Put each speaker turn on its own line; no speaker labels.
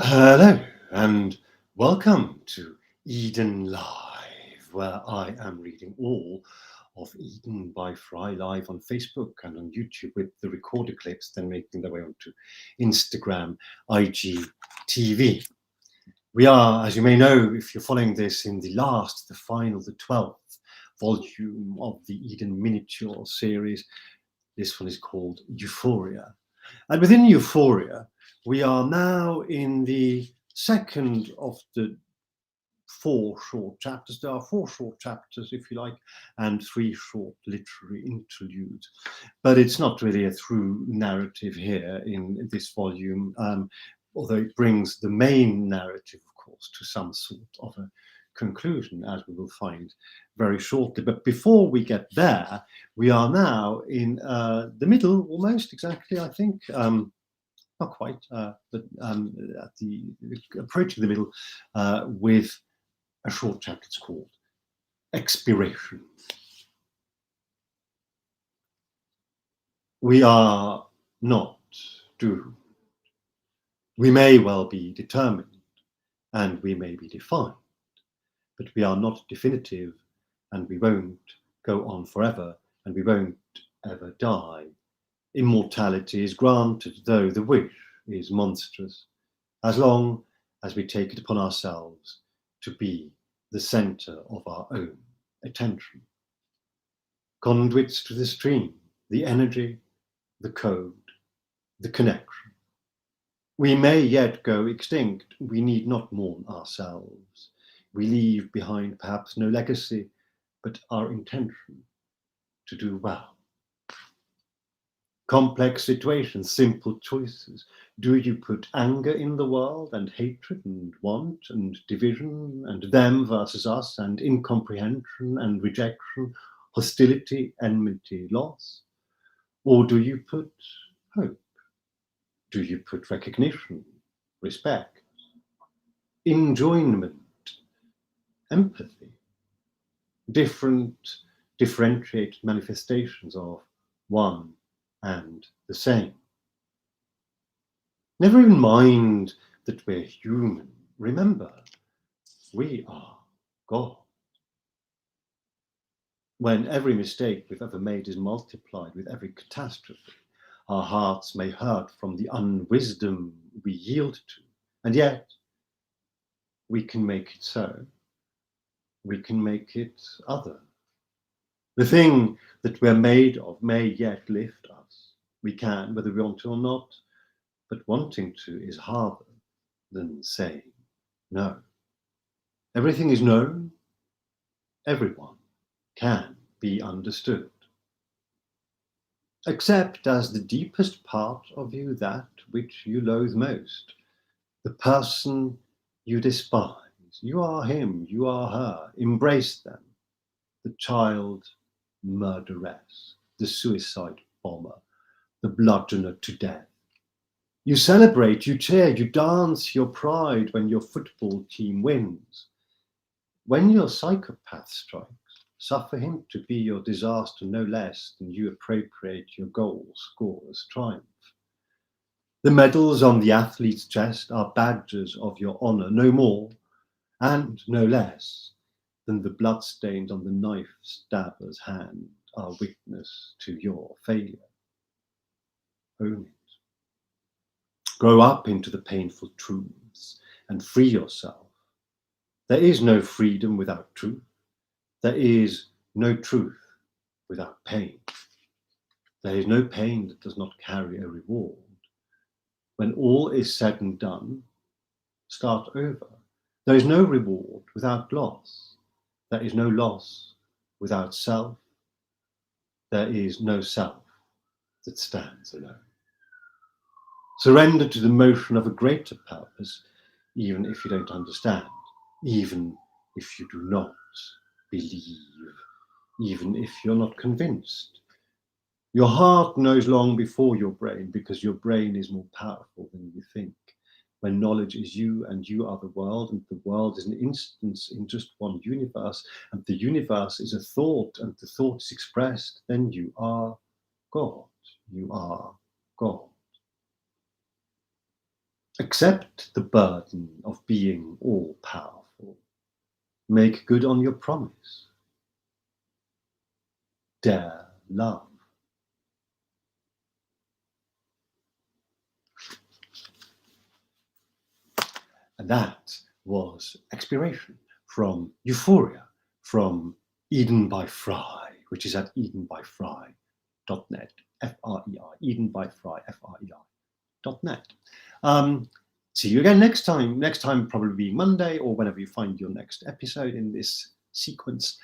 Hello and welcome to Eden Live, where I am reading all of Eden by FREI live on Facebook and on YouTube, with the recorded clips then making their way onto Instagram, IG, TV. We are, as you may know, if you're following this, in the 12th volume of the Eden miniature series. This one is called Euphoria. And within Euphoria, we are now in the second of the 4 short chapters. There are 4 short chapters, if you like, and 3 short literary interludes. But it's not really a through narrative here in this volume, although it brings the main narrative, of course, to some sort of a conclusion, as we will find very shortly. But before we get there, we are now in the middle, almost exactly, I think. Not quite, but at the approaching the middle, with a short chapter. It's called Expiration. We are not doomed. We may well be determined, and we may be defined, but we are not definitive, and we won't go on forever, and we won't ever die. Immortality is granted, though the wish is monstrous, as long as we take it upon ourselves to be the centre of our own attention. Conduits to the stream, the energy, the code, the connection. We may yet go extinct. We need not mourn ourselves. We leave behind perhaps no legacy, but our intention to do well. Complex situations, simple choices. Do you put anger in the world, and hatred and want and division, and them versus us, and incomprehension and rejection, hostility, enmity, loss? Or do you put hope? Do you put recognition, respect, enjoyment, empathy? Differentiated manifestations of one and the same. Never even mind that we're human. Remember, we are God. When every mistake we've ever made is multiplied with every catastrophe, our hearts may hurt from the unwisdom we yield to, and yet we can make it so. We can make it other. The thing that we're made of may yet lift us. We can, whether we want to or not, but wanting to is harder than saying no. Everything is known. Everyone can be understood. Accept as the deepest part of you that which you loathe most, the person you despise. You are him, you are her. Embrace them. The child murderess, the suicide bomber, the bludgeoner to death. You celebrate, you cheer, you dance your pride when your football team wins. When your psychopath strikes, suffer him to be your disaster no less than you appropriate your goal score as triumph. The medals on the athlete's chest are badges of your honour, no more and no less than the bloodstains on the knife stabber's hand are witness to your failure. Own it. Grow up into the painful truths and free yourself. There is no freedom without truth. There is no truth without pain. There is no pain that does not carry a reward. When all is said and done, start over. There is no reward without loss. There is no loss without self. There is no self that stands alone. Surrender to the motion of a greater purpose, even if you don't understand, even if you do not believe, even if you're not convinced. Your heart knows long before your brain, because your brain is more powerful than you think. When knowledge is you and you are the world, and the world is an instance in just one universe, and the universe is a thought, and the thought is expressed, then you are God. You are God. Accept the burden of being all-powerful. Make good on your promise. Dare love. And that was Expiration from Euphoria, from Eden by FREI, which is at edenbyfrei.net, F-R-E-I, Eden by FREI, F-R-E-I.net. See you again next time probably being Monday or whenever you find your next episode in this sequence.